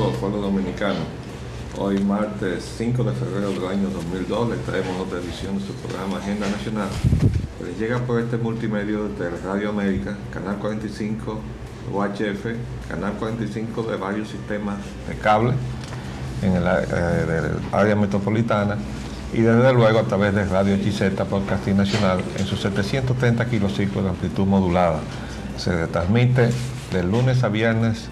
saludos, pueblo dominicano. Hoy martes 5 de febrero del año 2002 les traemos otra edición de su programa Agenda Nacional. Les llega por este multimedio de Radio América, Canal 45 UHF, Canal 45 de varios sistemas de cable en el área metropolitana y desde luego a través de Radio XZ Podcasting Nacional en sus 730 kilociclos de amplitud modulada. Se retransmite de lunes a viernes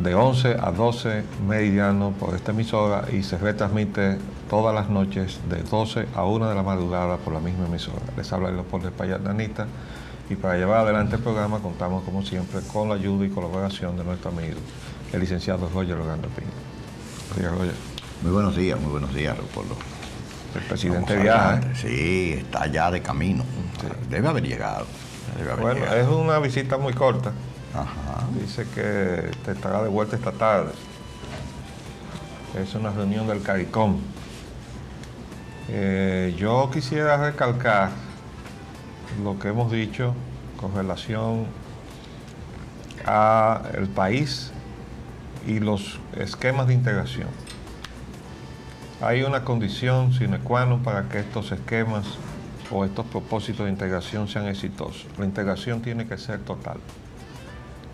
de 11 a 12 meridiano por esta emisora y se retransmite todas las noches de 12 a 1 de la madrugada por la misma emisora. Les habla Leopoldo Espaillat Nanita y para llevar adelante el programa contamos como siempre con la ayuda y colaboración de nuestro amigo, el licenciado Roger Logando Piña. Roger. Muy buenos días, Leopoldo. El presidente viaja. Sí, está ya de camino. Sí. Debe haber llegado. Es una visita muy corta. Ajá. Dice que te estará de vuelta esta tarde. Es una reunión del CARICOM. Yo quisiera recalcar lo que hemos dicho con relación a el país y los esquemas de integración. Hay una condición sine qua non para que estos esquemas o estos propósitos de integración sean exitosos. La integración tiene que ser total.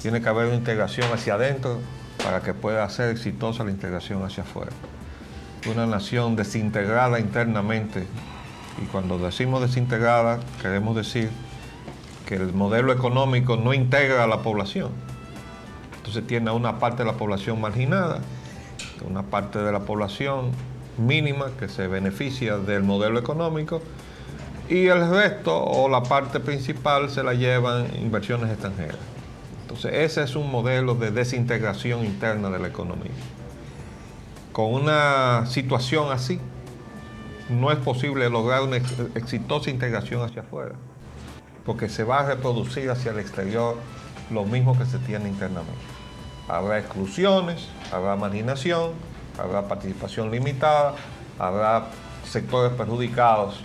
Tiene que haber una integración hacia adentro para que pueda ser exitosa la integración hacia afuera. Una nación desintegrada internamente, y cuando decimos desintegrada, queremos decir que el modelo económico no integra a la población. Entonces tiene a una parte de la población marginada, una parte de la población mínima que se beneficia del modelo económico, y el resto o la parte principal se la llevan inversiones extranjeras. Entonces ese es un modelo de desintegración interna de la economía. Con una situación así, no es posible lograr una exitosa integración hacia afuera, porque se va a reproducir hacia el exterior lo mismo que se tiene internamente. Habrá exclusiones, habrá marginación, habrá participación limitada, habrá sectores perjudicados,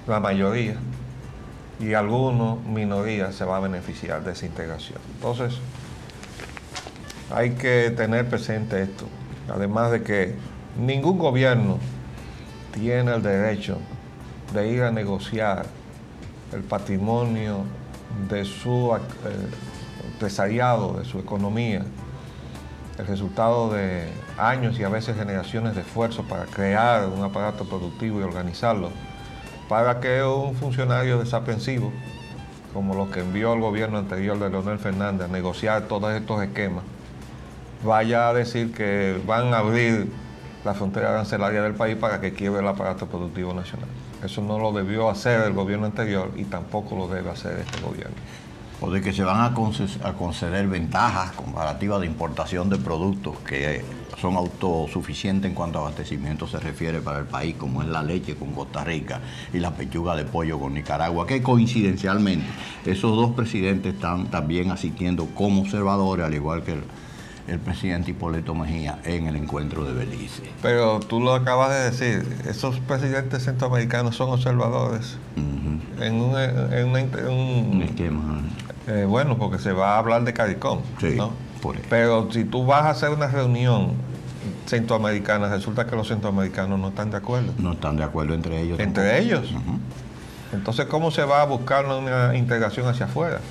la mayoría, y algunos, minorías, se va a beneficiar de esa integración. Entonces, hay que tener presente esto, además de que ningún gobierno tiene el derecho de ir a negociar el patrimonio de su empresariado, de su economía, el resultado de años y a veces generaciones de esfuerzo para crear un aparato productivo y organizarlo, para que un funcionario desaprensivo, como los que envió el gobierno anterior de Leonel Fernández a negociar todos estos esquemas, vaya a decir que van a abrir la frontera arancelaria del país para que quiebre el aparato productivo nacional. Eso no lo debió hacer el gobierno anterior y tampoco lo debe hacer este gobierno. O de que se van a conceder ventajas comparativas de importación de productos que son autosuficientes en cuanto a abastecimiento se refiere para el país, como es la leche con Costa Rica y la pechuga de pollo con Nicaragua, que coincidencialmente esos dos presidentes están también asistiendo como observadores, al igual que el presidente Hipólito Mejía en el encuentro de Belice. Pero tú lo acabas de decir, esos presidentes centroamericanos son observadores. Uh-huh. En un esquema. Bueno, porque se va a hablar de CARICOM, sí, ¿no? Por eso. Pero si tú vas a hacer una reunión centroamericana, resulta que los centroamericanos no están de acuerdo. No están de acuerdo entre ellos. ¿Entre tampoco. ellos? Uh-huh. Entonces, ¿cómo se va a buscar una integración hacia afuera?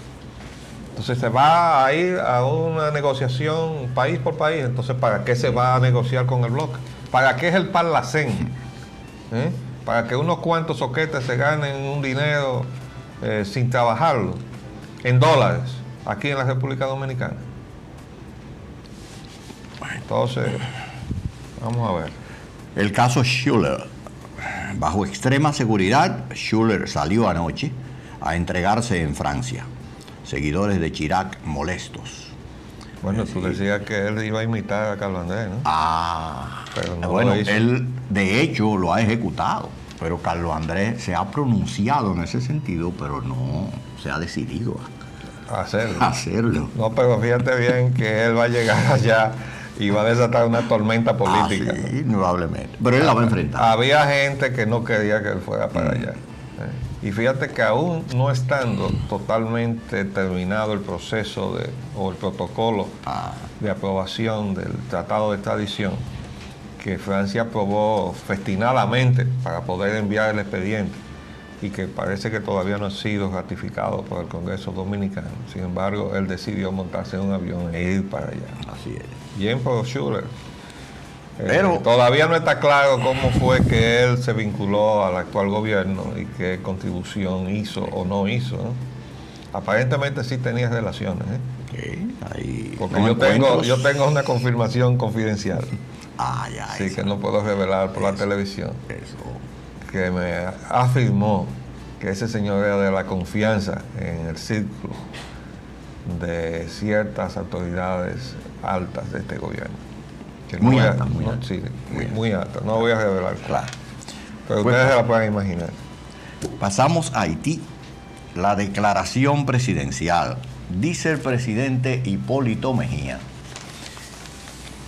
Entonces se va a ir a una negociación país por país. Entonces, ¿para qué se va a negociar con el bloque? ¿Para qué es el Parlacén? Para que unos cuantos soquetes se ganen un dinero sin trabajarlo, en dólares, aquí en la República Dominicana. Entonces, vamos a ver. El caso Schuller. Bajo extrema seguridad, Schuller salió anoche a entregarse en Francia. Seguidores de Chirac molestos. Bueno, tú decías que él iba a imitar a Carlos Andrés, ¿no? Pero no bueno, él de hecho lo ha ejecutado, pero Carlos Andrés se ha pronunciado en ese sentido, pero no se ha decidido a hacerlo. No, pero fíjate bien que él va a llegar allá y va a desatar una tormenta política. Sí, indudablemente. Pero él la va a enfrentar. Había gente que no quería que él fuera para allá. Y fíjate que aún no estando totalmente terminado el proceso o el protocolo de aprobación del Tratado de Extradición, que Francia aprobó festinadamente para poder enviar el expediente y que parece que todavía no ha sido ratificado por el Congreso Dominicano. Sin embargo, él decidió montarse en un avión e ir para allá. Así es. Bien por Schuller. Pero todavía no está claro cómo fue que él se vinculó al actual gobierno y qué contribución hizo o no hizo, ¿no? Aparentemente sí tenía relaciones, porque yo tengo una confirmación confidencial. Sí, que no puedo revelar por la televisión. Que me afirmó que ese señor era de la confianza en el círculo de ciertas autoridades altas de este gobierno. Muy alta. No voy a revelar. Claro. Pero ustedes se la pueden imaginar. Pasamos a Haití. La declaración presidencial. Dice el presidente Hipólito Mejía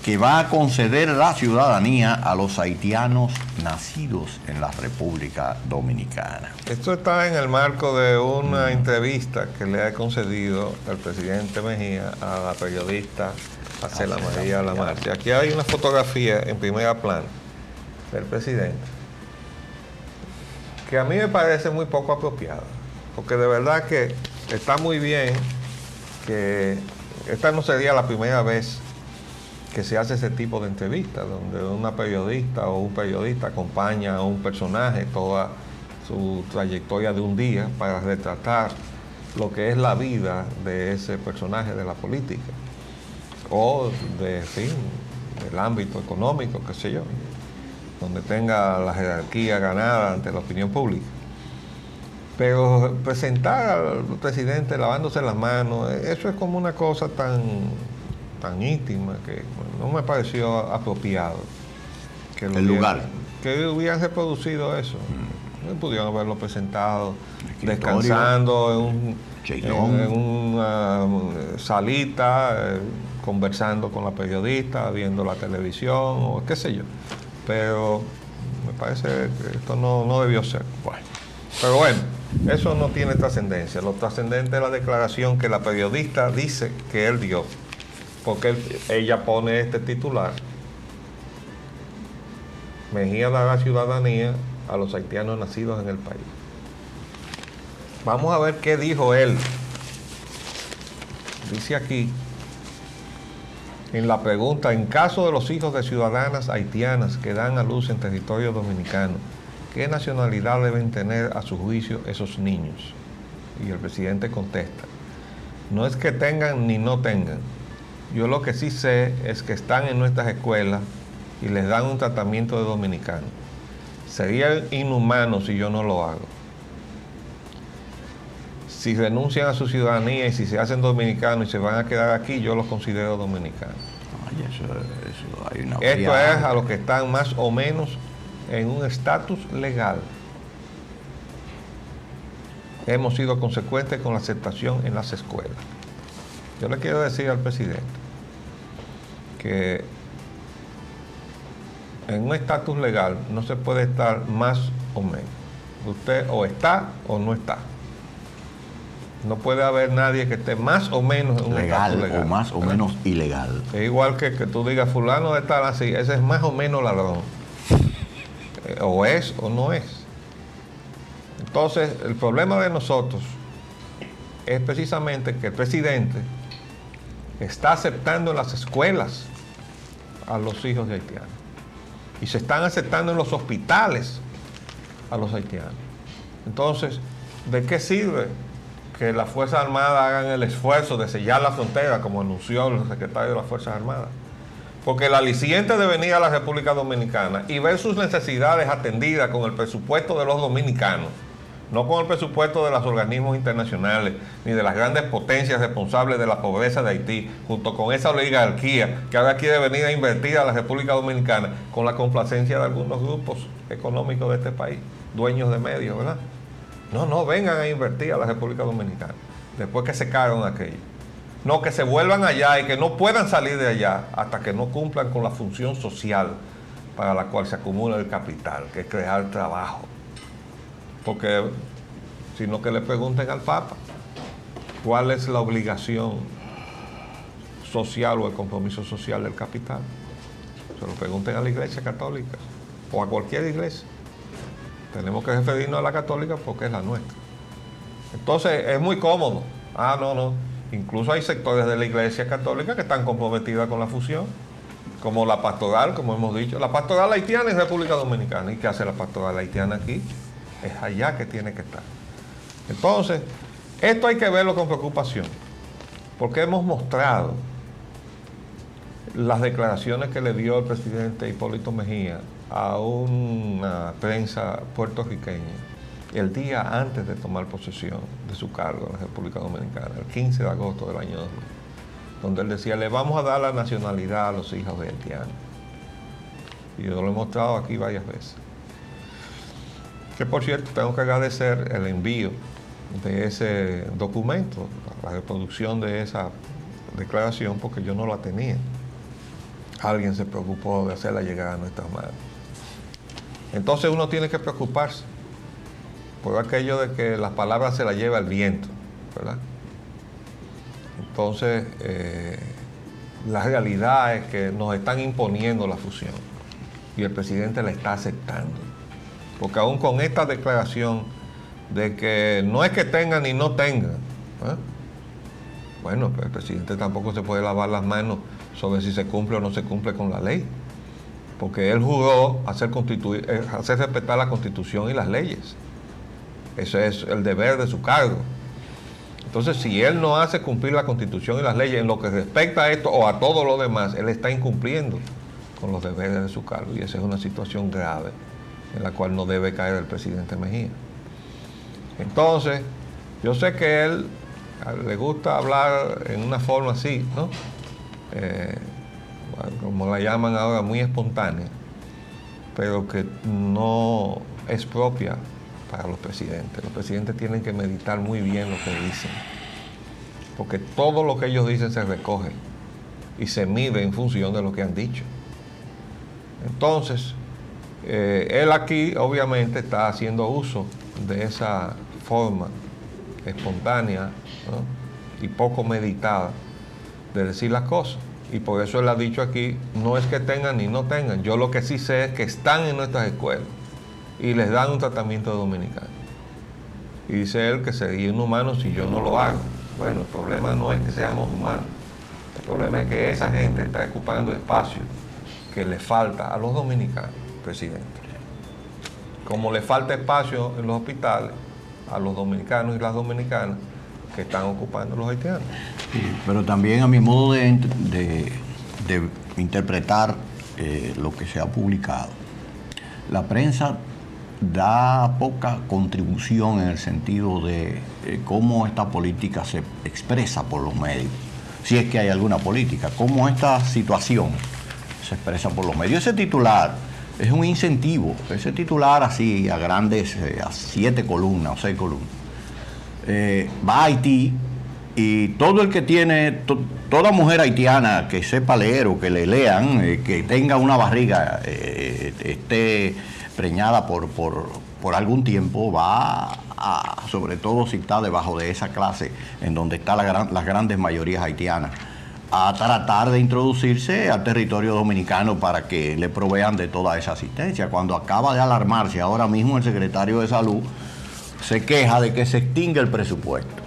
que va a conceder la ciudadanía a los haitianos nacidos en la República Dominicana. Esto está en el marco de una entrevista que le ha concedido el presidente Mejía a la periodista Acela María Lamarche. Aquí hay una fotografía en primera plana del presidente que a mí me parece muy poco apropiada, porque de verdad que está muy bien que esta no sería la primera vez que se hace ese tipo de entrevistas, donde una periodista o un periodista acompaña a un personaje toda su trayectoria de un día para retratar lo que es la vida de ese personaje de la política o del ámbito económico, qué sé yo, donde tenga la jerarquía ganada ante la opinión pública. Pero presentar al presidente lavándose las manos, eso es como una cosa tan íntima que no me pareció apropiado. Que hubieran reproducido eso. Pudieron haberlo presentado descansando en una salita, conversando con la periodista, viendo la televisión o qué sé yo. Pero me parece que esto no debió ser. Pero bueno, eso no tiene trascendencia. Lo trascendente es la declaración que la periodista dice que él dio, porque ella pone este titular: Mejía dará ciudadanía a los haitianos nacidos en el país. Vamos a ver qué dijo él. Dice aquí, en la pregunta: en caso de los hijos de ciudadanas haitianas que dan a luz en territorio dominicano, ¿qué nacionalidad deben tener a su juicio esos niños? Y el presidente contesta: no es que tengan ni no tengan. Yo lo que sí sé es que están en nuestras escuelas y les dan un tratamiento de dominicano. Sería inhumano si yo no lo hago. Si renuncian a su ciudadanía y si se hacen dominicanos y se van a quedar aquí, yo los considero dominicanos. Esto es a los que están más o menos en un estatus legal. Hemos sido consecuentes con la aceptación en las escuelas. Yo le quiero decir al presidente que en un estatus legal no se puede estar más o menos. Usted o está o no está. No puede haber nadie que esté más o menos en un estatus legal. O más o menos ilegal. Es igual que tú digas fulano de tal así, ese es más o menos ladrón. O es o no es. Entonces, el problema de nosotros es precisamente que el presidente está aceptando en las escuelas a los hijos de haitianos. Y se están aceptando en los hospitales a los haitianos. Entonces, ¿de qué sirve que las Fuerzas Armadas hagan el esfuerzo de sellar la frontera, como anunció el secretario de las Fuerzas Armadas? Porque el aliciente de venir a la República Dominicana y ver sus necesidades atendidas con el presupuesto de los dominicanos, no con el presupuesto de los organismos internacionales, ni de las grandes potencias responsables de la pobreza de Haití, junto con esa oligarquía que ahora quiere venir a invertir a la República Dominicana con la complacencia de algunos grupos económicos de este país, dueños de medios, ¿verdad? No, vengan a invertir a la República Dominicana, después que se cagan aquello. No, que se vuelvan allá y que no puedan salir de allá hasta que no cumplan con la función social para la cual se acumula el capital, que es crear trabajo. Porque sino que le pregunten al Papa cuál es la obligación social o el compromiso social del capital. Se lo pregunten a la Iglesia Católica o a cualquier iglesia. Tenemos que referirnos a la católica porque es la nuestra. Entonces es muy cómodo. No. Incluso hay sectores de la Iglesia Católica que están comprometidas con la fusión, como la pastoral, como hemos dicho. La pastoral haitiana es República Dominicana. ¿Y qué hace la pastoral haitiana aquí? Es allá que tiene que estar. Entonces, esto hay que verlo con preocupación, porque hemos mostrado las declaraciones que le dio el presidente Hipólito Mejía a una prensa puertorriqueña el día antes de tomar posesión de su cargo en la República Dominicana, el 15 de agosto del año 2000, donde él decía, le vamos a dar la nacionalidad a los hijos de haitianos. Y yo lo he mostrado aquí varias veces. Que por cierto, tengo que agradecer el envío de ese documento, la reproducción de esa declaración, porque yo no la tenía. Alguien se preocupó de hacerla llegar a nuestras manos. Entonces uno tiene que preocuparse por aquello de que las palabras se las lleva el viento, ¿verdad? Entonces, la realidad es que nos están imponiendo la fusión y el presidente la está aceptando. Porque aún con esta declaración de que no es que tengan ni no tengan, bueno, pues el presidente tampoco se puede lavar las manos sobre si se cumple o no se cumple con la ley, porque él juró hacer respetar la Constitución y las leyes. Ese es el deber de su cargo. Entonces, si él no hace cumplir la Constitución y las leyes en lo que respecta a esto o a todo lo demás, él está incumpliendo con los deberes de su cargo, y esa es una situación grave en la cual no debe caer el presidente Mejía. Entonces, yo sé que él le gusta hablar en una forma así, ¿no? Como la llaman ahora, muy espontánea, pero que no es propia para los presidentes. Los presidentes tienen que meditar muy bien lo que dicen, porque todo lo que ellos dicen se recoge y se mide en función de lo que han dicho. Entonces, él aquí obviamente está haciendo uso de esa forma espontánea, ¿no? Y poco meditada de decir las cosas. Y por eso él ha dicho aquí, no es que tengan ni no tengan. Yo lo que sí sé es que están en nuestras escuelas y les dan un tratamiento dominicano. Y dice él que sería inhumano si yo no lo hago. Bueno, el problema no es que seamos humanos. El problema es que esa gente está ocupando espacio que le falta a los dominicanos, presidente. Como le falta espacio en los hospitales a los dominicanos y las dominicanas que están ocupando los haitianos. Sí, pero también a mi modo de interpretar lo que se ha publicado, la prensa da poca contribución en el sentido de cómo esta política se expresa por los medios, si es que hay alguna política, cómo esta situación se expresa por los medios. Ese titular es un incentivo, ese titular así a grandes, a 7 columnas o 6 columnas, va a Haití y todo el que tiene, toda mujer haitiana que sepa leer o que le lean, que tenga una barriga, esté preñada por algún tiempo, va a, sobre todo si está debajo de esa clase en donde están las grandes mayorías haitianas, a tratar de introducirse al territorio dominicano para que le provean de toda esa asistencia. Cuando acaba de alarmarse, ahora mismo el secretario de Salud se queja de que se extingue el presupuesto.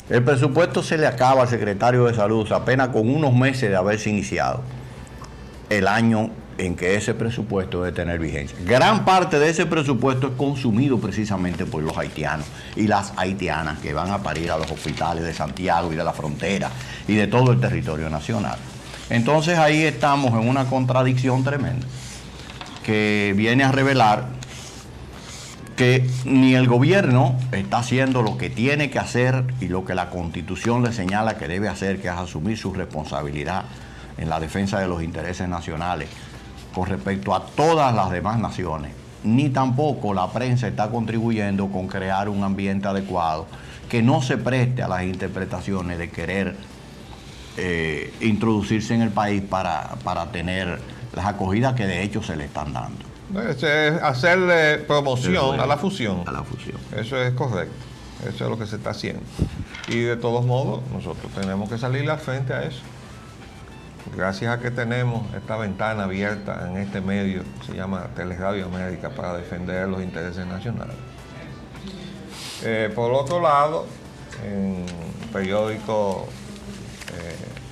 El presupuesto se le acaba al secretario de Salud apenas con unos meses de haberse iniciado el año en que ese presupuesto debe tener vigencia. Gran parte de ese presupuesto es consumido precisamente por los haitianos y las haitianas que van a parir a los hospitales de Santiago y de la frontera y de todo el territorio nacional. Entonces ahí estamos en una contradicción tremenda que viene a revelar que ni el gobierno está haciendo lo que tiene que hacer y lo que la Constitución le señala que debe hacer, que es asumir su responsabilidad en la defensa de los intereses nacionales con respecto a todas las demás naciones, ni tampoco la prensa está contribuyendo con crear un ambiente adecuado que no se preste a las interpretaciones de querer introducirse en el país para tener las acogidas que de hecho se le están dando. Es hacerle promoción a la fusión. A la fusión. Eso es correcto. Eso es lo que se está haciendo. Y de todos modos, nosotros tenemos que salir al frente a eso. Gracias a que tenemos esta ventana abierta en este medio, se llama Teleradio América, para defender los intereses nacionales. Por otro lado, en el periódico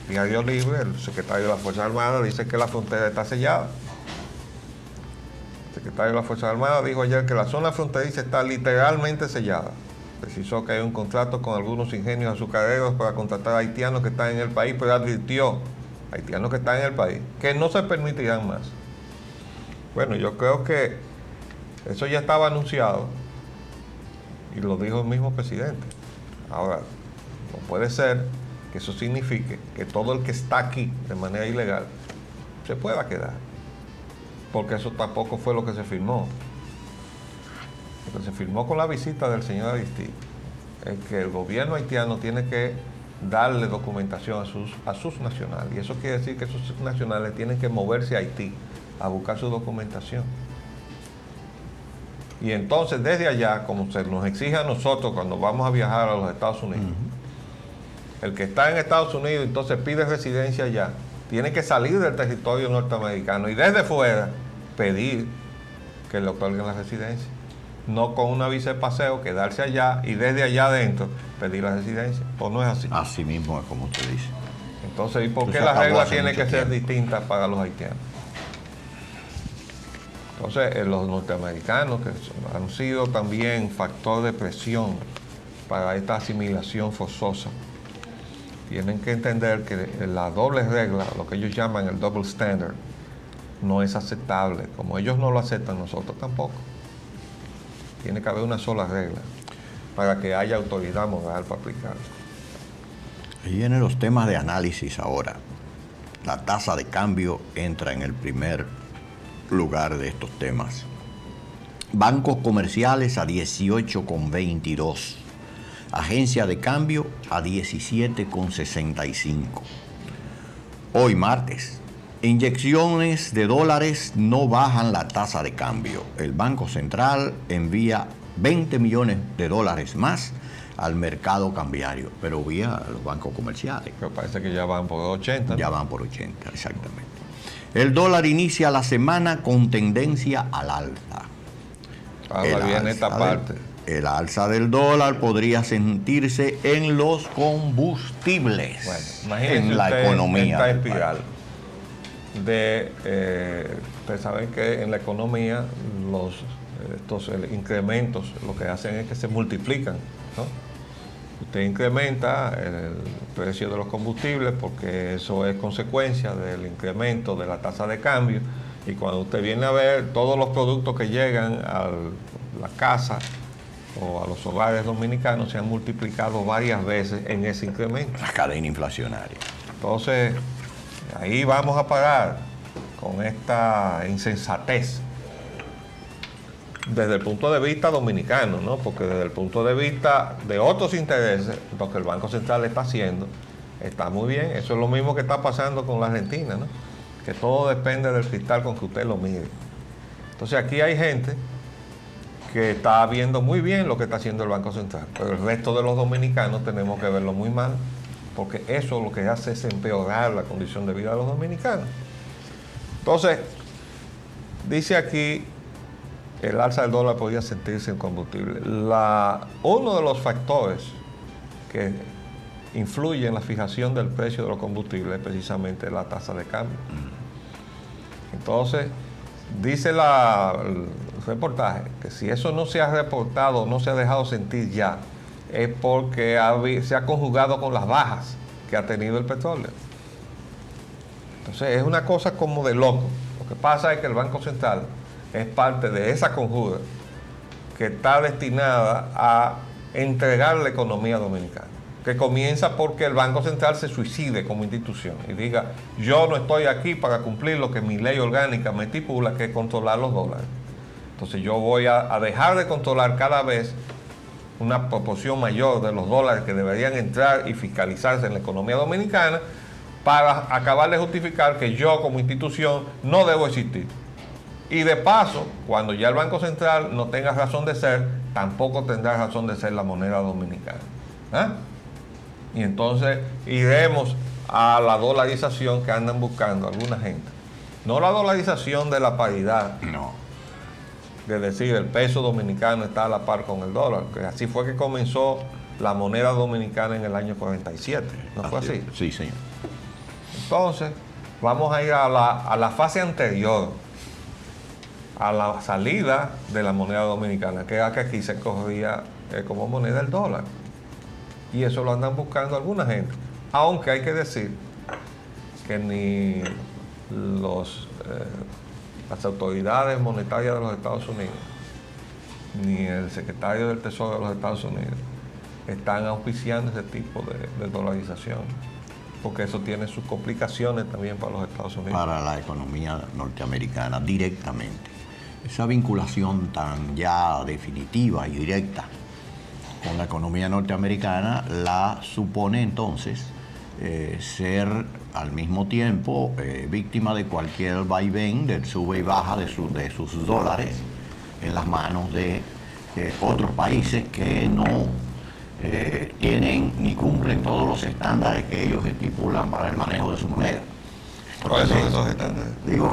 Diario Libre, el secretario de la Fuerza Armada dice que la frontera está sellada. El secretario de la Fuerza Armada dijo ayer que la zona fronteriza está literalmente sellada. Precisó que hay un contrato con algunos ingenios azucareros para contratar a haitianos que están en el país, pero advirtió a haitianos que están en el país que no se permitirán más. Bueno, yo creo que eso ya estaba anunciado y lo dijo el mismo presidente. Ahora, no puede ser que eso signifique que todo el que está aquí de manera ilegal se pueda quedar, porque eso tampoco fue lo que se firmó. Lo que se firmó con la visita del señor Aristide es que el gobierno haitiano tiene que darle documentación a sus nacionales, y eso quiere decir que esos nacionales tienen que moverse a Haití a buscar su documentación. Y entonces desde allá, como se nos exige a nosotros cuando vamos a viajar a los Estados Unidos, el que está en Estados Unidos entonces pide residencia allá, tiene que salir del territorio norteamericano y desde fuera pedir que le otorguen la residencia. No con una visa de paseo, quedarse allá y desde allá adentro pedir la residencia. ¿O no es así? Así mismo es como usted dice. Entonces, ¿y por qué Eso la acabó regla hace tiene mucho que ser tiempo. distinta para los haitianos? Entonces, los norteamericanos, que han sido también factor de presión para esta asimilación forzosa, tienen que entender que la doble regla, lo que ellos llaman el double standard, no es aceptable. Como ellos no lo aceptan, nosotros tampoco. Tiene que haber una sola regla para que haya autoridad moral para aplicarla. Ahí vienen los temas de análisis ahora. La tasa de cambio entra en el primer lugar de estos temas. Bancos comerciales a 18,22. Agencia de cambio a 17,65. Hoy martes, inyecciones de dólares no bajan la tasa de cambio. El Banco Central envía 20 millones de dólares más al mercado cambiario, pero vía los bancos comerciales. Pero parece que ya van por 80. Ya van por 80, exactamente. El dólar inicia la semana con tendencia al alza. Ahora viene esta parte. El alza del dólar podría sentirse en los combustibles, Bueno, imagínense en la usted economía. esta del espiral país. ustedes saben que en la economía estos incrementos lo que hacen es que se multiplican, ¿no? Usted incrementa el precio de los combustibles porque eso es consecuencia del incremento de la tasa de cambio, y cuando usted viene a ver todos los productos que llegan a la casa o a los hogares dominicanos se han multiplicado varias veces en ese incremento. La cadena inflacionaria. Entonces, ahí vamos a parar con esta insensatez desde el punto de vista dominicano, ¿no? Porque desde el punto de vista de otros intereses, lo que el Banco Central está haciendo está muy bien. Eso es lo mismo que está pasando con la Argentina, ¿no? Que todo depende del cristal con que usted lo mire. Entonces aquí hay gente que está viendo muy bien lo que está haciendo el Banco Central, pero el resto de los dominicanos tenemos que verlo muy mal, porque eso lo que hace es empeorar la condición de vida de los dominicanos. Entonces, dice aquí, el alza del dólar podría sentirse en combustible. Uno de los factores que influye en la fijación del precio de los combustibles es precisamente la tasa de cambio. Entonces, dice el reportaje que si eso no se ha reportado, no se ha dejado sentir ya, es porque se ha conjugado con las bajas que ha tenido el petróleo. Entonces es una cosa como de loco. Lo que pasa es que el Banco Central es parte de esa conjura que está destinada a entregar la economía dominicana, que comienza porque el Banco Central se suicide como institución y diga: yo no estoy aquí para cumplir lo que mi ley orgánica me estipula, que es controlar los dólares. Entonces yo voy a dejar de controlar cada vez una proporción mayor de los dólares que deberían entrar y fiscalizarse en la economía dominicana, para acabar de justificar que yo como institución no debo existir. Y de paso, cuando ya el Banco Central no tenga razón de ser, tampoco tendrá razón de ser la moneda dominicana. ¿Ah? Y entonces iremos a la dolarización que andan buscando alguna gente. No la dolarización de la paridad. No. De decir, el peso dominicano está a la par con el dólar. Que así fue que comenzó la moneda dominicana en el año 47. ¿No fue así? Sí, señor. Entonces, vamos a ir a la fase anterior, a la salida de la moneda dominicana, que era que aquí se corría como moneda el dólar. Y eso lo andan buscando alguna gente. Aunque hay que decir que ni las autoridades monetarias de los Estados Unidos, ni el secretario del Tesoro de los Estados Unidos, están auspiciando ese tipo de dolarización, porque eso tiene sus complicaciones también para los Estados Unidos. Para la economía norteamericana, directamente. Esa vinculación tan ya definitiva y directa con la economía norteamericana la supone entonces ser al mismo tiempo víctima de cualquier vaivén del sube y baja de sus dólares en las manos de otros países que no tienen ni cumplen todos los estándares que ellos estipulan para el manejo de su moneda. ¿Cuáles son esos estándares? Digo,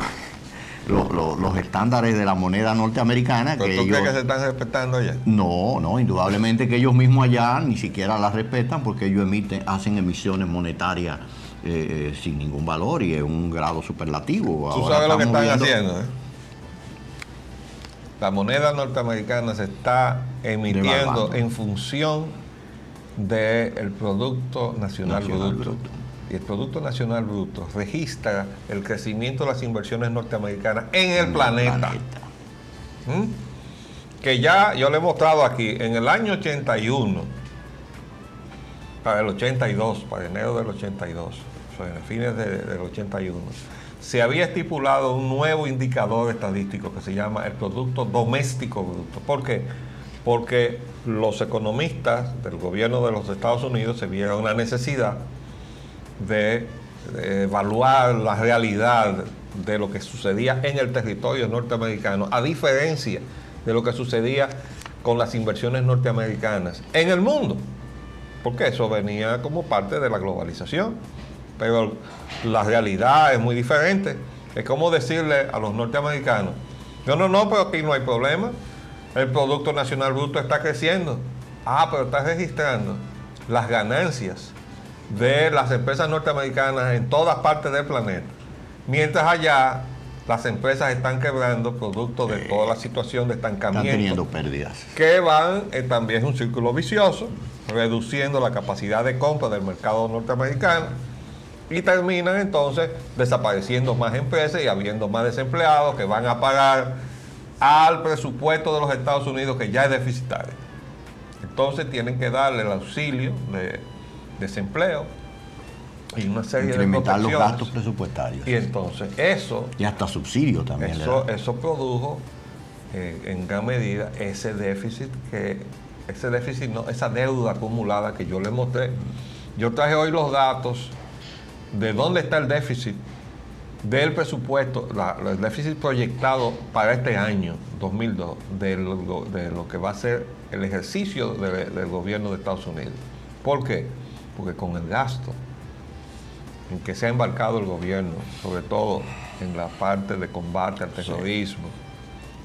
los estándares de la moneda norteamericana. ¿Pero tú crees que se están respetando ya? No, indudablemente que ellos mismos allá ni siquiera las respetan porque ellos hacen emisiones monetarias sin ningún valor y en un grado superlativo. Tú sabes lo que están haciendo, ¿eh? La moneda norteamericana se está emitiendo en función del Producto Nacional Bruto. Y el Producto Nacional Bruto registra el crecimiento de las inversiones norteamericanas en el planeta. Que ya yo le he mostrado aquí, en el año 81, para el 82, para enero del 82, o sea, en fines del 81, se había estipulado un nuevo indicador estadístico que se llama el Producto Doméstico Bruto. ¿Por qué? Porque los economistas del gobierno de los Estados Unidos se vieron la necesidad de evaluar la realidad de lo que sucedía en el territorio norteamericano, a diferencia de lo que sucedía con las inversiones norteamericanas en el mundo, porque eso venía como parte de la globalización, pero la realidad es muy diferente. Es como decirle a los norteamericanos, no, pero aquí no hay problema, el Producto Nacional Bruto está creciendo, pero está registrando las ganancias de las empresas norteamericanas en todas partes del planeta, mientras allá las empresas están quebrando producto de toda la situación de estancamiento. Están teniendo pérdidas. Que van también un círculo vicioso, reduciendo la capacidad de compra del mercado norteamericano y terminan entonces desapareciendo más empresas y habiendo más desempleados que van a pagar al presupuesto de los Estados Unidos, que ya es deficitario. Entonces tienen que darle el auxilio de desempleo y una serie incrementar de los gastos presupuestarios. Y entonces eso... Y hasta subsidios también. Eso produjo en gran medida esa deuda acumulada que yo le mostré. Yo traje hoy los datos de dónde está el déficit del presupuesto, el déficit proyectado para este año 2002, de lo que va a ser el ejercicio del gobierno de Estados Unidos. ¿Por qué? Porque con el gasto en que se ha embarcado el gobierno, sobre todo en la parte de combate al terrorismo,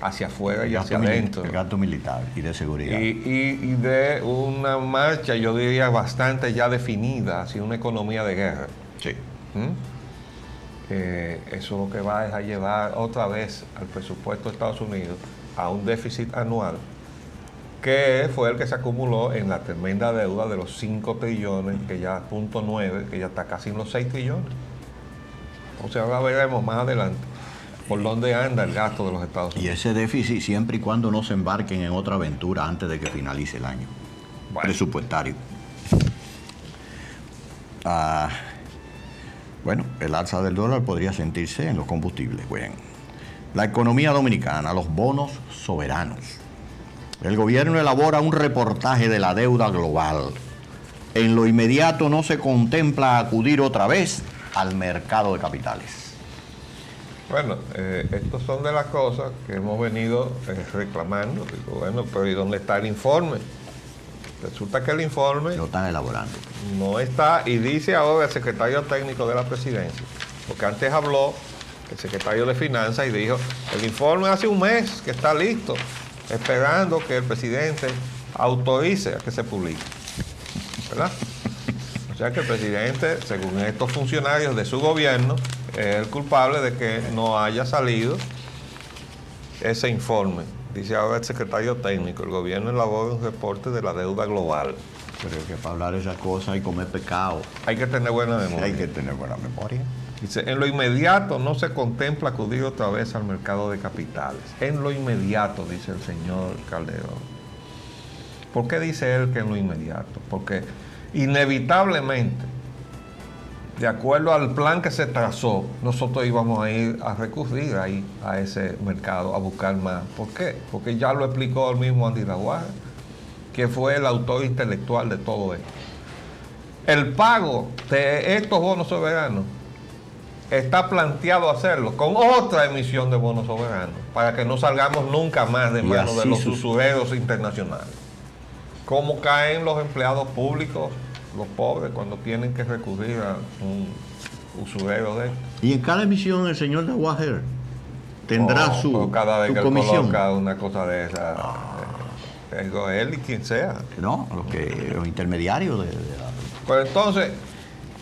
hacia afuera y hacia adentro. El gasto militar y de seguridad. Y de una marcha, yo diría, bastante ya definida hacia una economía de guerra. Sí. Eso lo que va es a llevar otra vez al presupuesto de Estados Unidos a un déficit anual que fue el que se acumuló en la tremenda deuda de los 5 trillones, que ya .9, que ya está casi en los 6 trillones. O sea, ahora veremos más adelante por dónde anda el gasto de los Estados Unidos. Y ese déficit siempre y cuando no se embarquen en otra aventura antes de que finalice el año presupuestario. Bueno, el alza del dólar podría sentirse en los combustibles. Bueno, la economía dominicana, los bonos soberanos. El gobierno elabora un reportaje de la deuda global. En lo inmediato no se contempla acudir otra vez al mercado de capitales. Bueno, estos son de las cosas que hemos venido reclamando. Digo, bueno, pero ¿y dónde está el informe? Resulta que el informe Lo están elaborando. no está, y dice ahora el secretario técnico de la presidencia, porque antes habló el secretario de Finanzas y dijo, el informe hace un mes que está listo, esperando que el presidente autorice a que se publique. ¿Verdad? O sea que el presidente, según estos funcionarios de su gobierno, es el culpable de que no haya salido ese informe. Dice ahora el secretario técnico, el gobierno elabora un reporte de la deuda global. Pero que para hablar de esas cosas hay que comer pescado. Hay que tener buena memoria. Hay que tener buena memoria. Dice, en lo inmediato no se contempla acudir otra vez al mercado de capitales. En lo inmediato, dice el señor Calderón. ¿Por qué dice él que en lo inmediato? Porque inevitablemente, de acuerdo al plan que se trazó, nosotros íbamos a ir a recurrir ahí a ese mercado a buscar más. ¿Por qué? Porque ya lo explicó el mismo Andy Laguardia, que fue el autor intelectual de todo esto. El pago de estos bonos soberanos está planteado hacerlo con otra emisión de bonos soberanos para que no salgamos nunca más de manos de los usureros internacionales. ¿Cómo caen los empleados públicos, los pobres, cuando tienen que recurrir a un usurero de esto? Y en cada emisión el señor de Guajer tendrá su cada vez su que él comisión. coloca una cosa de esa, él y quien sea. No, los intermediarios de la... Pues entonces,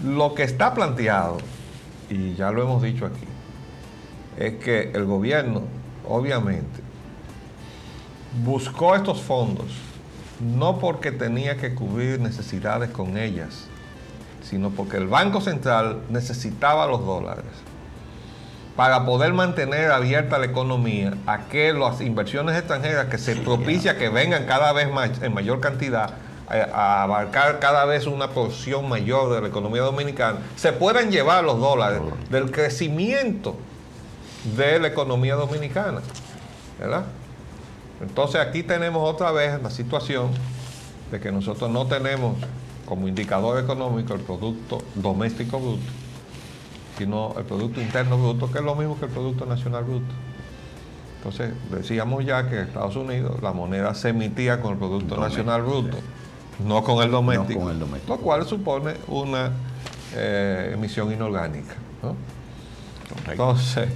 lo que está planteado, y ya lo hemos dicho aquí, es que el gobierno, obviamente, buscó estos fondos no porque tenía que cubrir necesidades con ellas, sino porque el Banco Central necesitaba los dólares para poder mantener abierta la economía a que las inversiones extranjeras que se propicia que vengan cada vez más en mayor cantidad a abarcar cada vez una porción mayor de la economía dominicana, se puedan llevar los dólares del crecimiento de la economía dominicana, ¿verdad? Entonces aquí tenemos otra vez la situación de que nosotros no tenemos como indicador económico el Producto Doméstico Bruto, sino el Producto Interno Bruto, que es lo mismo que el Producto Nacional Bruto. Entonces decíamos ya que en Estados Unidos la moneda se emitía con el Producto Nacional Bruto, no con el doméstico, No con el doméstico. lo cual supone una emisión inorgánica, ¿no? Entonces,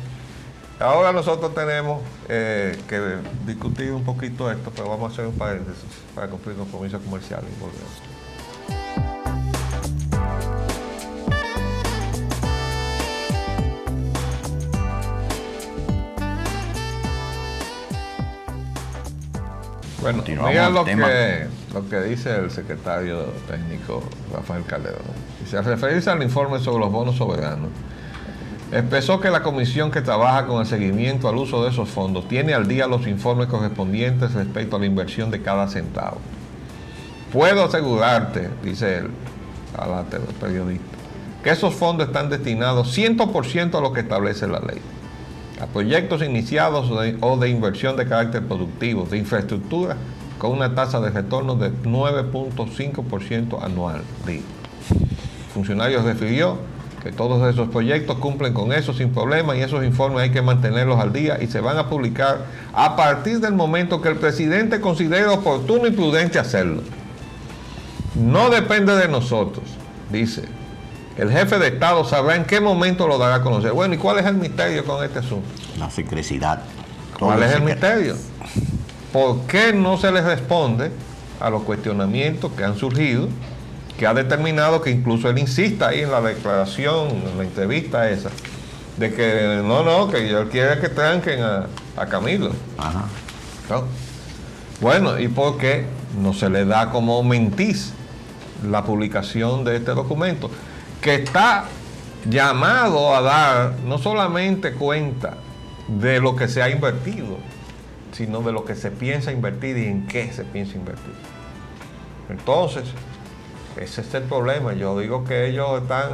ahora nosotros tenemos que discutir un poquito esto, pero vamos a hacer un paréntesis para cumplir los compromisos comerciales y volvemos. Bueno, mira lo que dice el secretario técnico Rafael Calderón. Dice, al referirse al informe sobre los bonos soberanos, expresó que la comisión que trabaja con el seguimiento al uso de esos fondos tiene al día los informes correspondientes respecto a la inversión de cada centavo. Puedo asegurarte, dice él a la periodista, que esos fondos están destinados 100% a lo que establece la ley, a proyectos iniciados o de inversión de carácter productivo, de infraestructura, con una tasa de retorno de 9.5% anual. El funcionario refirió que todos esos proyectos cumplen con eso sin problema y esos informes hay que mantenerlos al día y se van a publicar a partir del momento que el presidente considere oportuno y prudente hacerlo. No depende de nosotros, dice. El jefe de Estado sabrá en qué momento lo dará a conocer. Bueno, ¿y cuál es el misterio con este asunto? La secrecidad. ¿Cuál es el misterio? ¿Por qué no se les responde a los cuestionamientos que han surgido, que ha determinado que incluso él insista ahí en la declaración, en la entrevista esa, de que que él quiere que tranquen a Camilo? Ajá. ¿No? Bueno, ¿y por qué no se le da como mentis la publicación de este documento, que está llamado a dar no solamente cuenta de lo que se ha invertido, sino de lo que se piensa invertir y en qué se piensa invertir? Entonces, ese es el problema. Yo digo que ellos están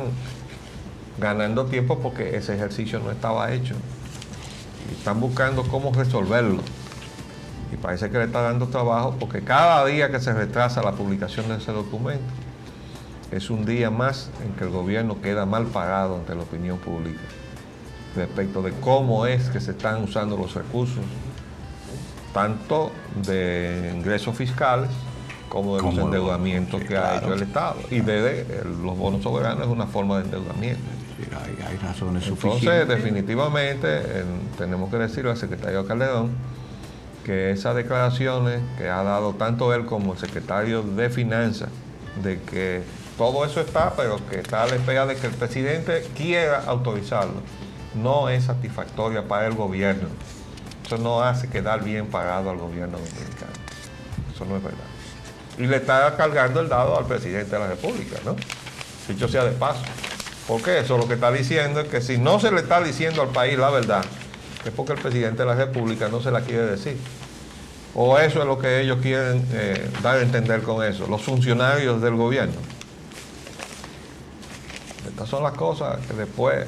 ganando tiempo porque ese ejercicio no estaba hecho. Y están buscando cómo resolverlo. Y parece que le está dando trabajo porque cada día que se retrasa la publicación de ese documento es un día más en que el gobierno queda mal parado ante la opinión pública. respecto de cómo es que se están usando los recursos, tanto de ingresos fiscales como de los endeudamientos que ha hecho el Estado. Y los bonos soberanos es una forma de endeudamiento. Hay razones suficientes. Entonces, definitivamente, tenemos que decirle al secretario Calderón que esas declaraciones que ha dado tanto él como el secretario de Finanzas, de que todo eso está, pero que está a la espera de que el presidente quiera autorizarlo, no es satisfactoria para el gobierno. Eso no hace quedar bien pagado al gobierno dominicano. Eso no es verdad. Y le está cargando el dado al presidente de la República, ¿no? Dicho sea de paso. Porque eso lo que está diciendo es que si no se le está diciendo al país la verdad, es porque el presidente de la República no se la quiere decir. O eso es lo que ellos quieren dar a entender con eso, los funcionarios del gobierno. Estas son las cosas que después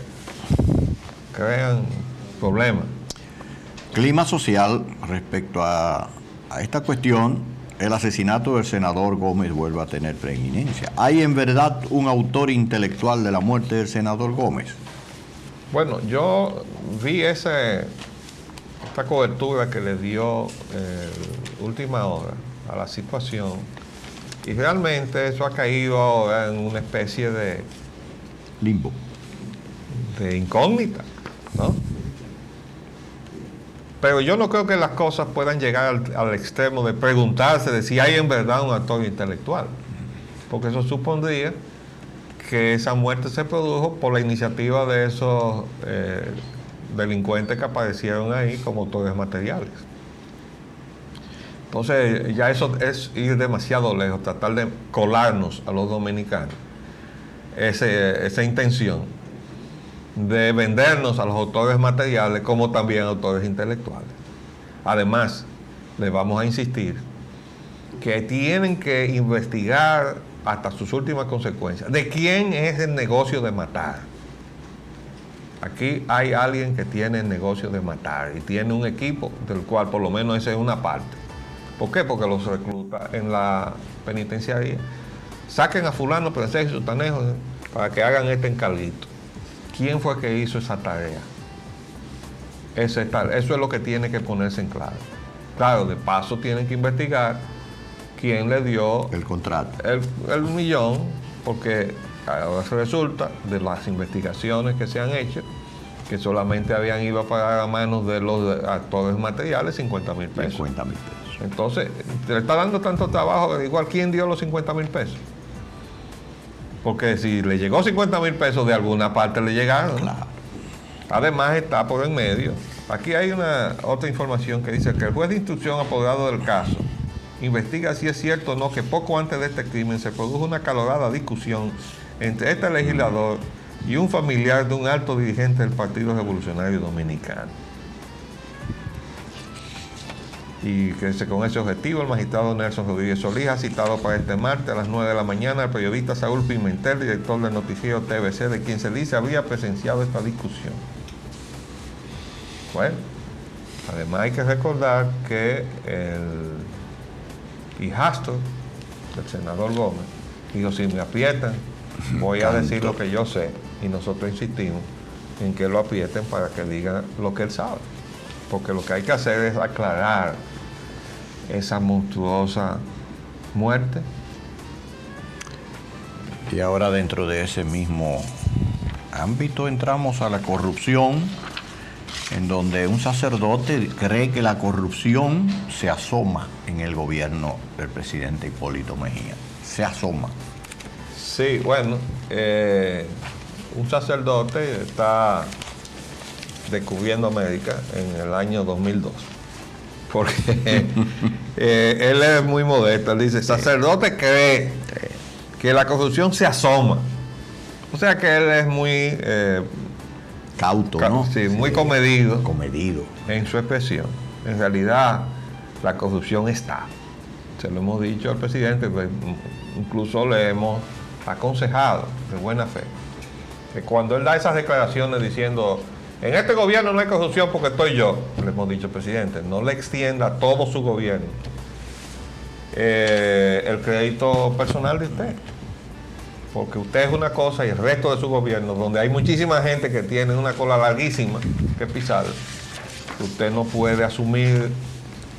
crean problemas. Clima social respecto a esta cuestión. El asesinato del senador Gómez vuelve a tener preeminencia. ¿Hay en verdad un autor intelectual de la muerte del senador Gómez? Bueno, yo vi esta cobertura que le dio Última Hora a la situación y realmente eso ha caído ahora en una especie de limbo, de incógnita, ¿no? Pero yo no creo que las cosas puedan llegar al extremo de preguntarse de si hay en verdad un actor intelectual, porque eso supondría que esa muerte se produjo por la iniciativa de esos delincuentes que aparecieron ahí como autores materiales. Entonces ya eso es ir demasiado lejos, tratar de colarnos a los dominicanos esa intención de vendernos a los autores materiales como también a autores intelectuales. Además, les vamos a insistir que tienen que investigar hasta sus últimas consecuencias. ¿De quién es el negocio de matar? Aquí hay alguien que tiene el negocio de matar y tiene un equipo del cual por lo menos esa es una parte. ¿Por qué? Porque los recluta en la penitenciaría. Saquen a fulano, princesa y sutanejo para que hagan este encarguito. ¿Quién fue que hizo esa tarea? Eso es lo que tiene que ponerse en claro. Claro, de paso tienen que investigar quién le dio el contrato, el millón, porque ahora se resulta de las investigaciones que se han hecho que solamente habían ido a pagar a manos de los actores materiales 50,000 pesos. 50,000 pesos. Entonces, le está dando tanto trabajo que igual quién dio los 50,000 pesos. Porque si le llegó 50,000 pesos, de alguna parte le llegaron. Claro. Además está por en medio. Aquí hay otra información que dice que el juez de instrucción apoderado del caso investiga si es cierto o no que poco antes de este crimen se produjo una acalorada discusión entre este legislador y un familiar de un alto dirigente del Partido Revolucionario Dominicano. Y que con ese objetivo el magistrado Nelson Rodríguez Solís ha citado para este martes a las 9 de la mañana al periodista Saúl Pimentel, director del noticiero TVC, de quien se dice habría presenciado esta discusión. Bueno, además hay que recordar que el hijastro del senador Gómez dijo, si me aprietan, voy a decir lo que yo sé. Y nosotros insistimos en que lo aprieten para que diga lo que él sabe. Porque lo que hay que hacer es aclarar esa monstruosa muerte. Y ahora dentro de ese mismo ámbito entramos a la corrupción, en donde un sacerdote cree que la corrupción se asoma en el gobierno del presidente Hipólito Mejía. Se asoma. Sí, bueno, un sacerdote está descubriendo América en el año 2002. Porque él es muy modesto. Él dice, sacerdote cree que la corrupción se asoma. O sea que él es muy cauto, ¿no? Sí, muy comedido. Comedido. En su expresión. En realidad, la corrupción está. Se lo hemos dicho al presidente, pues, incluso le hemos aconsejado de buena fe que cuando él da esas declaraciones diciendo en este gobierno no hay corrupción porque estoy yo, le hemos dicho, presidente, no le extienda a todo su gobierno el crédito personal de usted. porque usted es una cosa y el resto de su gobierno, donde hay muchísima gente que tiene una cola larguísima que pisar, usted no puede asumir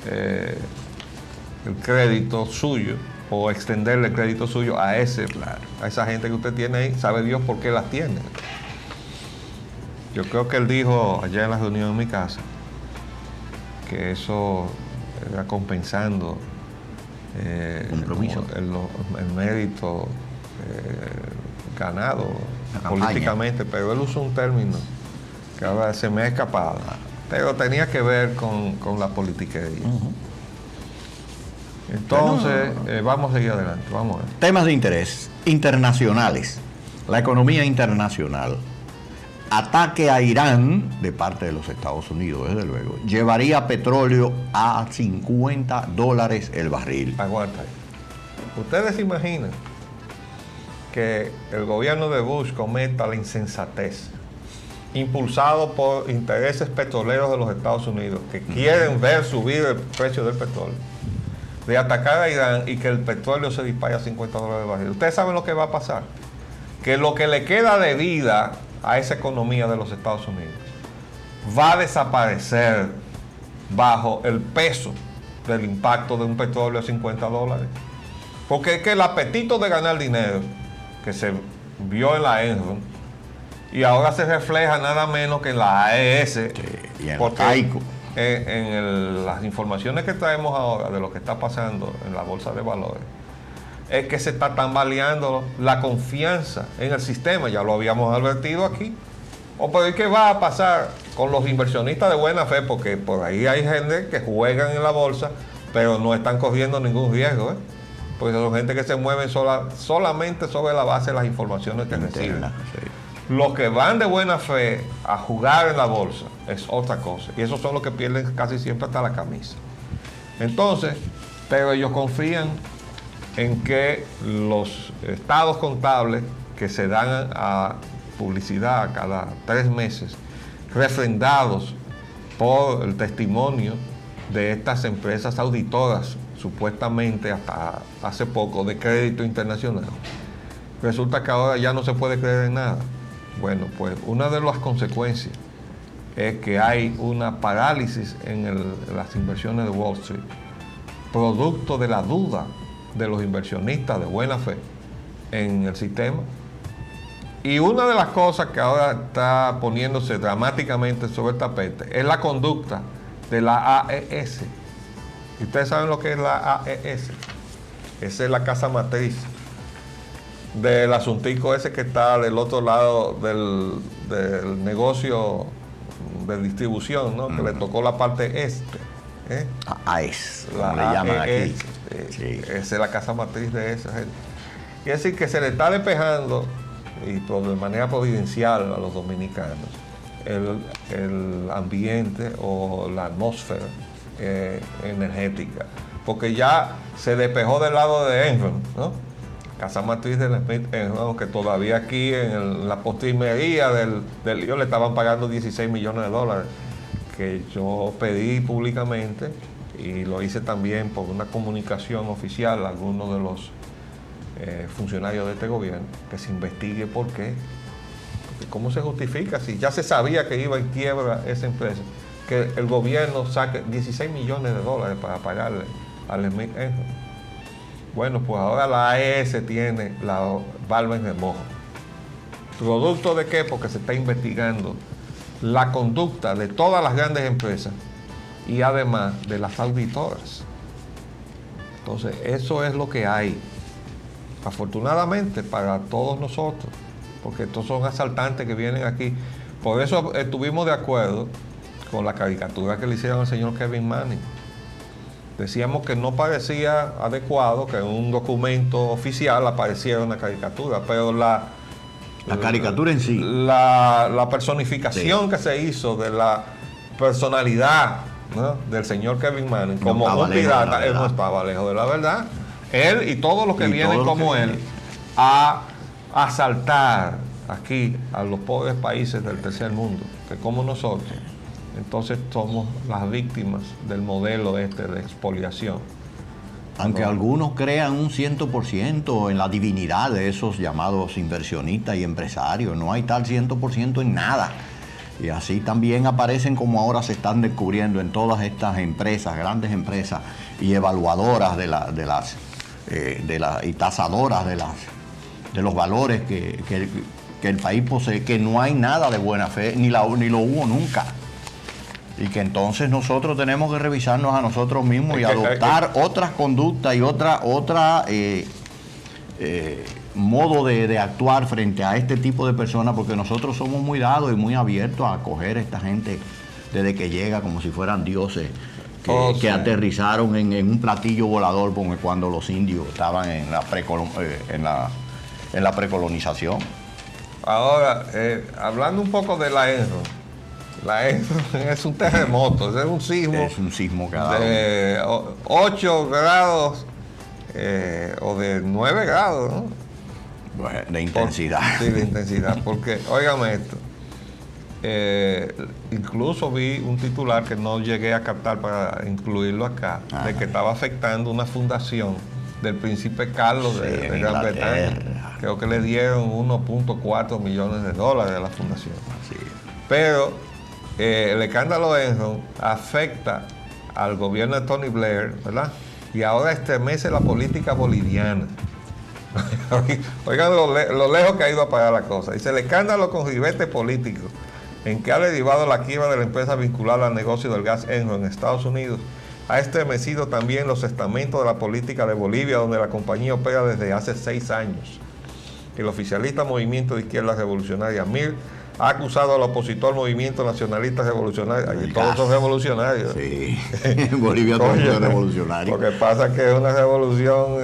el crédito suyo o extenderle el crédito suyo a esa gente que usted tiene ahí, sabe Dios por qué las tiene. Yo creo que él dijo allá en la reunión en mi casa que eso era compensando compromiso, el mérito ganado políticamente, pero él usó un término que ahora se me ha escapado, pero tenía que ver con la politiquería. Entonces, vamos a seguir adelante, vamos a ver. Temas de interés internacionales. La economía internacional. Ataque a Irán de parte de los Estados Unidos, desde luego, llevaría petróleo a $50 el barril. Aguanta ahí. ¿Ustedes se imaginan que el gobierno de Bush cometa la insensatez, impulsado por intereses petroleros de los Estados Unidos, que quieren ver subir el precio del petróleo, de atacar a Irán y que el petróleo se dispare a $50 el barril? Ustedes saben lo que va a pasar, que lo que le queda de vida a esa economía de los Estados Unidos va a desaparecer bajo el peso del impacto de un petróleo a $50. Porque es que el apetito de ganar dinero que se vio en la Enron y ahora se refleja nada menos que en la AES, y en porque Caico. Las informaciones que traemos ahora de lo que está pasando en la bolsa de valores es que se está tambaleando la confianza en el sistema. Ya lo habíamos advertido aquí. Pero ¿qué va a pasar con los inversionistas de buena fe? Porque por ahí hay gente que juegan en la bolsa, pero no están corriendo ningún riesgo, porque son gente que se mueven solamente sobre la base de las informaciones que reciben. Sí. Los que van de buena fe a jugar en la bolsa es otra cosa. Y esos son los que pierden casi siempre hasta la camisa. Entonces, pero ellos confían en que los estados contables que se dan a publicidad cada 3 meses, refrendados por el testimonio de estas empresas auditoras, supuestamente hasta hace poco de crédito internacional, resulta que ahora ya no se puede creer en nada. Bueno, pues una de las consecuencias es que hay una parálisis en las inversiones de Wall Street, producto de la duda de los inversionistas de buena fe en el sistema. Y una de las cosas que ahora está poniéndose dramáticamente sobre el tapete es la conducta de la AES. ¿Y ustedes saben lo que es la AES? Esa es la casa matriz del asuntico ese que está del otro lado del negocio de distribución, ¿no? Que le tocó la parte este. AES, como le llaman aquí. Sí. Esa es la casa matriz de esa gente. Quiere decir que se le está despejando, y de manera providencial a los dominicanos, el ambiente o la atmósfera energética. Porque ya se despejó del lado de Enron, ¿no? Casa matriz de Enron, que todavía aquí en la postrimería del lío le estaban pagando $16 millones, que yo pedí públicamente y lo hice también por una comunicación oficial a algunos de los funcionarios de este gobierno, que se investigue por qué. Porque ¿cómo se justifica si ya se sabía que iba en quiebra esa empresa, que el gobierno saque $16 millones para pagarle al Smith Enron? Bueno, pues ahora la AES tiene la barba en remojo. ¿Producto de qué? Porque se está investigando la conducta de todas las grandes empresas y además de las auditoras. Entonces, eso es lo que hay, afortunadamente para todos nosotros, porque estos son asaltantes que vienen aquí. Por eso estuvimos de acuerdo con la caricatura que le hicieron al señor Kevin Manning. Decíamos que no parecía adecuado que en un documento oficial apareciera una caricatura, pero la caricatura en sí, la personificación que se hizo de la personalidad, ¿no?, del señor Kevin Manning como un pirata, él no estaba lejos de la verdad. Él y todos los que vienen como él a asaltar aquí a los pobres países del tercer mundo, que como nosotros, entonces somos las víctimas del modelo de expoliación. Aunque algunos crean un 100% en la divinidad de esos llamados inversionistas y empresarios, no hay tal 100% en nada. Y así también aparecen, como ahora se están descubriendo en todas estas empresas, grandes empresas y evaluadoras y tasadoras de los valores que el país posee, que no hay nada de buena fe, ni lo hubo nunca. Y que entonces nosotros tenemos que revisarnos a nosotros mismos y adoptar otras conductas y otra modo de actuar frente a este tipo de personas, porque nosotros somos muy dados y muy abiertos a acoger a esta gente desde que llega como si fueran dioses que aterrizaron en un platillo volador como cuando los indios estaban en la precolonización. Ahora, hablando un poco de la Enron. La Enron es un terremoto, es un sismo. Es un sismo que ha dado de 8 grados o de 9 grados, ¿no? De intensidad. Sí, de intensidad. Porque, óigame esto, incluso vi un titular que no llegué a captar para incluirlo acá, de que estaba afectando una fundación del príncipe Carlos de Gran Bretaña. Creo que le dieron 1.4 millones de dólares a la fundación. Así es. Pero el escándalo Enron afecta al gobierno de Tony Blair, ¿verdad? Y ahora estremece la política boliviana. Oigan lo lejos que ha ido a parar la cosa. Dice, el escándalo con ribete político en que ha derivado la quiebra de la empresa vinculada al negocio del gas Enron en Estados Unidos ha estremecido también los estamentos de la política de Bolivia, donde la compañía opera desde hace 6 años. El oficialista Movimiento de Izquierda Revolucionaria, MIR, ha acusado al opositor Movimiento Nacionalista Revolucionario. Allí todos son revolucionarios. Sí, en Bolivia todos son revolucionarios. Lo que pasa es que es una revolución,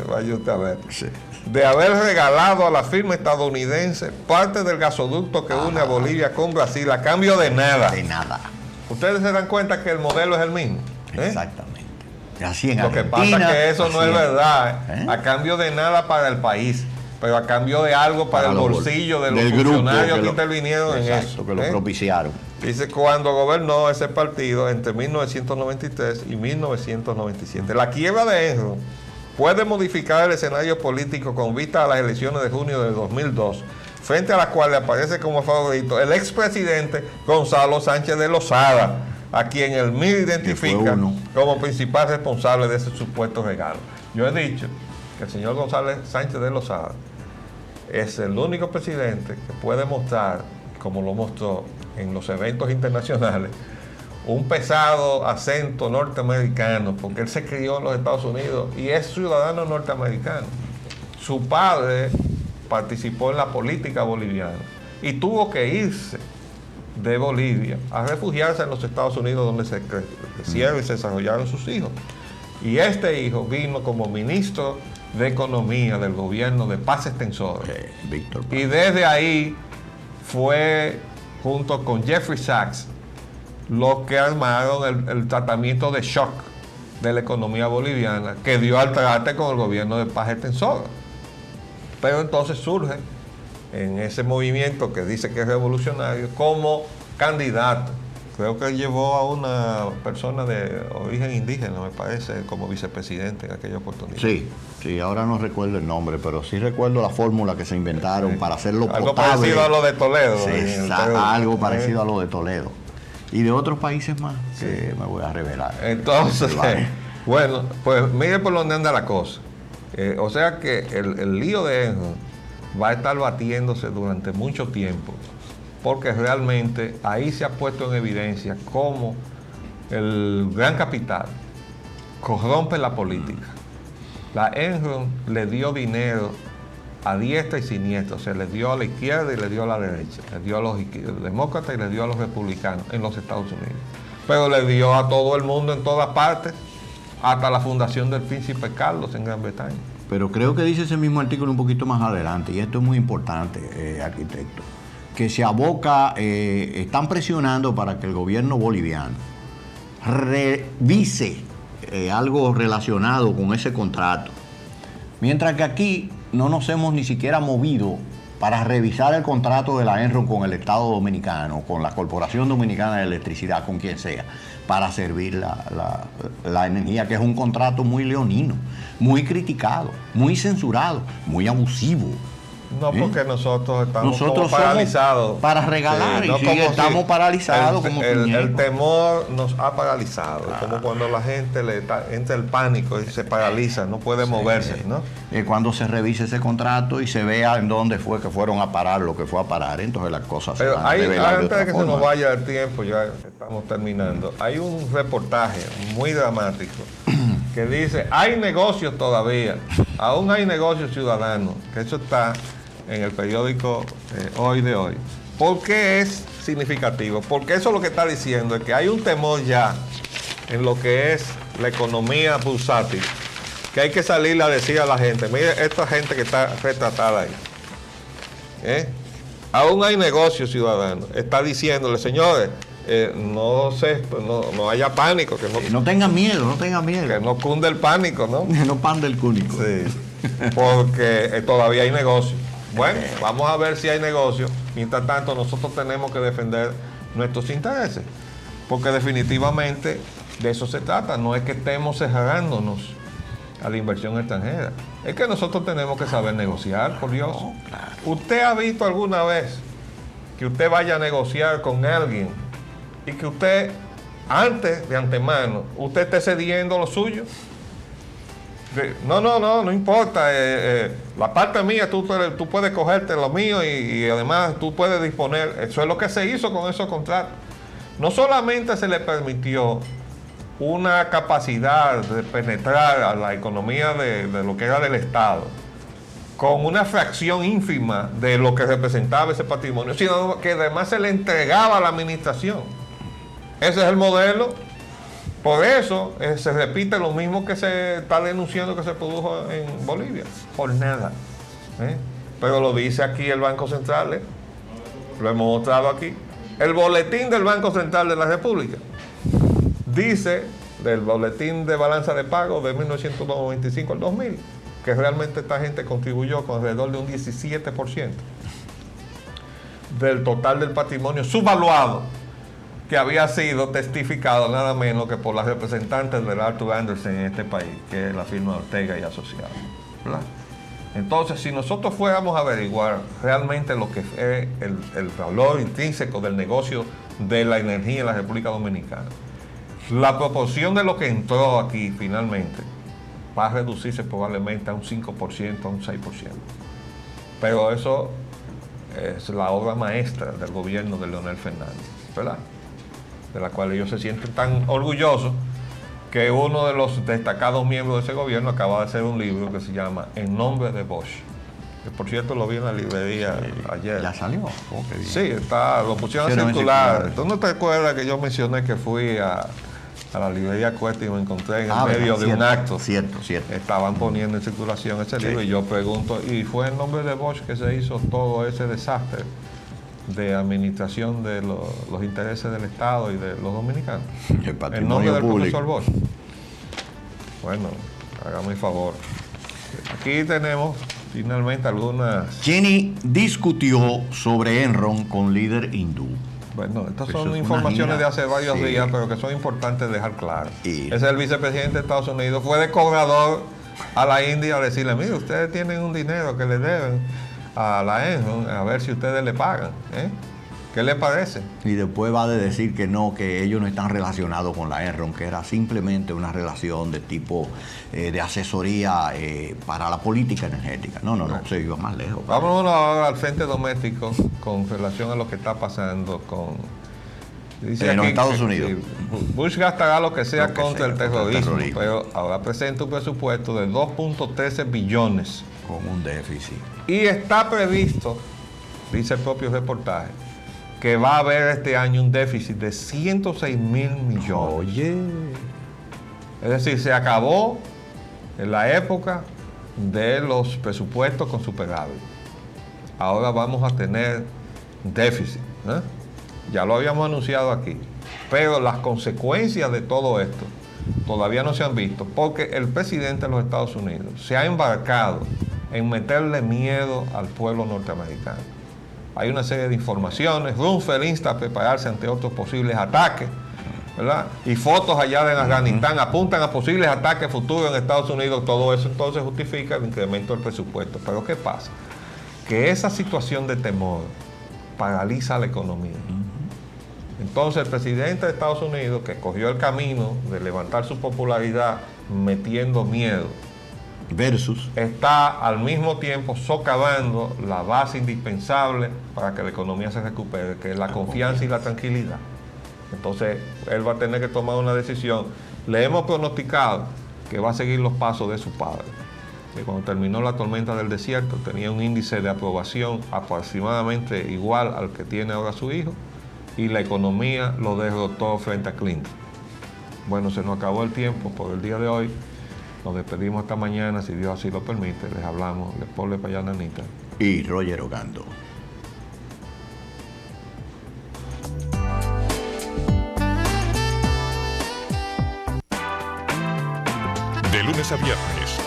vaya usted a ver, sí, de haber regalado a la firma estadounidense parte del gasoducto que une a Bolivia con Brasil a cambio de nada. De nada. Ustedes se dan cuenta que el modelo es el mismo. Exactamente. Así en Lo que Argentina, pasa es que eso no es verdad. ¿Eh? A cambio de nada para el país, pero a cambio de algo para el bolsillo de los funcionarios que intervinieron en eso. Que lo propiciaron. Dice, cuando gobernó ese partido entre 1993 y 1997. La quiebra de Enron puede modificar el escenario político con vista a las elecciones de junio de 2002, frente a las cuales aparece como favorito el expresidente Gonzalo Sánchez de Lozada, a quien el MIR identifica como principal responsable de ese supuesto regalo. Yo he dicho que el señor Gonzalo Sánchez de Lozada es el único presidente que puede mostrar, como lo mostró en los eventos internacionales, un pesado acento norteamericano, porque él se crió en los Estados Unidos y es ciudadano norteamericano. Su padre participó en la política boliviana y tuvo que irse de Bolivia a refugiarse en los Estados Unidos, donde se crecieron y se desarrollaron sus hijos. Y este hijo vino como ministro de Economía del gobierno de Paz Extensor. Víctor Paz. Y desde ahí fue, junto con Jeffrey Sachs, los que armaron el tratamiento de shock de la economía boliviana, que dio al trate con el gobierno de Paz Extensor. Pero entonces surge en ese movimiento que dice que es revolucionario como candidato. Creo que llevó a una persona de origen indígena, me parece, como vicepresidente en aquella oportunidad. Sí, ahora no recuerdo el nombre, pero sí recuerdo la fórmula que se inventaron para hacerlo algo potable. Algo parecido a lo de Toledo. Sí, algo parecido a lo de Toledo. Y de otros países más, que me voy a revelar. Entonces, bueno, pues mire por dónde anda la cosa. O sea que el lío de Enron va a estar batiéndose durante mucho tiempo, porque realmente ahí se ha puesto en evidencia cómo el gran capital corrompe la política. La Enron le dio dinero a diestra y siniestra, o sea, le dio a la izquierda y le dio a la derecha, le dio a los demócratas y le dio a los republicanos en los Estados Unidos, pero le dio a todo el mundo en todas partes, hasta la fundación del príncipe Carlos en Gran Bretaña. Pero creo que dice ese mismo artículo un poquito más adelante, y esto es muy importante, arquitecto, que se aboca, están presionando para que el gobierno boliviano revise algo relacionado con ese contrato, mientras que aquí no nos hemos ni siquiera movido para revisar el contrato de la Enron con el Estado Dominicano, con la Corporación Dominicana de Electricidad, con quien sea, para servir la energía, que es un contrato muy leonino, muy criticado, muy censurado, muy abusivo. No, porque nosotros estamos Nosotros como paralizados. somos para regalar, no y como estamos paralizados como el muñecos. temor nos ha paralizado. Como cuando la gente entra el pánico y se paraliza, no puede moverse, ¿no? Cuando se revise ese contrato y se vea en dónde fue que fueron a parar lo que fue a parar, entonces las cosas Pero se van a revelar de antes otra de que se forma. nos vaya el tiempo, ya estamos terminando, hay un reportaje muy dramático que dice, hay negocios todavía, aún hay negocios ciudadanos, que eso está en el periódico Hoy de Hoy. ¿Por qué es significativo? Porque eso lo que está diciendo es que hay un temor ya en lo que es la economía bursátil, que hay que salirle a decir a la gente, mire, esta gente que está retratada ahí, aún hay negocios ciudadanos, está diciéndole, señores, no haya pánico, que no tengan miedo, no tengan miedo. Que no cunde el pánico, ¿no? No pande el cúnico. Sí, porque todavía hay negocio. Bueno, vamos a ver si hay negocio. Mientras tanto, nosotros tenemos que defender nuestros intereses, porque definitivamente de eso se trata. No es que estemos cerrándonos a la inversión extranjera, es que nosotros tenemos que saber negociar, por Dios. No, claro. ¿Usted ha visto alguna vez que usted vaya a negociar con alguien y que usted, antes de antemano, usted esté cediendo lo suyo? No importa, la parte mía, tú puedes cogerte lo mío y además tú puedes disponer. Eso es lo que se hizo con esos contratos. No solamente se le permitió una capacidad de penetrar a la economía de lo que era del Estado, con una fracción ínfima de lo que representaba ese patrimonio, sino que además se le entregaba a la administración. Ese es el modelo. Por eso se repite lo mismo que se está denunciando que se produjo en Bolivia. Por nada. Pero lo dice aquí el Banco Central, lo hemos mostrado aquí. El boletín del Banco Central de la República dice, del boletín de balanza de pago de 1995 al 2000, que realmente esta gente contribuyó con alrededor de un 17% del total del patrimonio subvaluado, que había sido testificado nada menos que por las representantes del Arthur Andersen en este país, que es la firma Ortega y Asociados, ¿verdad? Entonces, si nosotros fuéramos a averiguar realmente lo que es el valor intrínseco del negocio de la energía en la República Dominicana, la proporción de lo que entró aquí finalmente va a reducirse probablemente a un 5%, a un 6%. Pero eso es la obra maestra del gobierno de Leonel Fernández, ¿verdad? De la cual ellos se sienten tan orgullosos que uno de los destacados miembros de ese gobierno acaba de hacer un libro que se llama En nombre de Bosch, que por cierto lo vi en la librería ayer. ¿Ya salió? Oh, qué bien. Sí, lo pusieron a circular. ¿Tú no te acuerdas que yo mencioné que fui a la librería Cuesta y me encontré en el medio de un acto? Cierto. Estaban poniendo en circulación ese libro y yo pregunto, ¿y fue en nombre de Bosch que se hizo todo ese desastre de administración de los intereses del Estado y de los dominicanos? El patrimonio en nombre del público. profesor Bosch. Bueno, hágame el favor. Aquí tenemos finalmente algunas... Cheney discutió sobre Enron con líder hindú. Bueno, estas Eso son es informaciones una de hace varios gira. días, pero que son importantes dejar claro. Y- Ese es el vicepresidente de Estados Unidos. Fue de cobrador a la India a decirle, mire, ustedes tienen un dinero que le deben a la Enron, a ver si ustedes le pagan. ¿Qué le parece? Y después va a decir que no, que ellos no están relacionados con la Enron, que era simplemente una relación de tipo de asesoría para la política energética. No, se iba más lejos. Vámonos ahora al frente doméstico con relación a lo que está pasando con... Dice En los aquí Estados que- Unidos. que Bush gastará lo que sea Lo que contra sea, el contra el terrorismo, terrorismo. pero ahora presenta un presupuesto de 2.13 billones. Con un déficit. Y está previsto, dice el propio reportaje, que va a haber este año un déficit de 106 mil millones. Oye. Es decir, se acabó en la época de los presupuestos con superávit. Ahora vamos a tener déficit, ¿eh? Ya lo habíamos anunciado aquí. Pero las consecuencias de todo esto todavía no se han visto, porque el presidente de los Estados Unidos se ha embarcado en meterle miedo al pueblo norteamericano. Hay una serie de informaciones. Rumsfeld insta a prepararse ante otros posibles ataques, ¿verdad? Y fotos allá de Afganistán apuntan a posibles ataques futuros en Estados Unidos. Todo eso entonces justifica el incremento del presupuesto. Pero ¿qué pasa? Que esa situación de temor paraliza la economía. Entonces el presidente de Estados Unidos, que cogió el camino de levantar su popularidad metiendo miedo, está al mismo tiempo socavando la base indispensable para que la economía se recupere, que es la confianza y la tranquilidad. Entonces él va a tener que tomar una decisión. Le hemos pronosticado que va a seguir los pasos de su padre, que cuando terminó la tormenta del desierto tenía un índice de aprobación aproximadamente igual al que tiene ahora su hijo, y la economía lo derrotó frente a Clinton. Bueno, se nos acabó el tiempo por el día de hoy. Nos despedimos esta mañana, si Dios así lo permite. Les hablamos, Leopoldo Payananita y Roger Ogando. De lunes a viernes,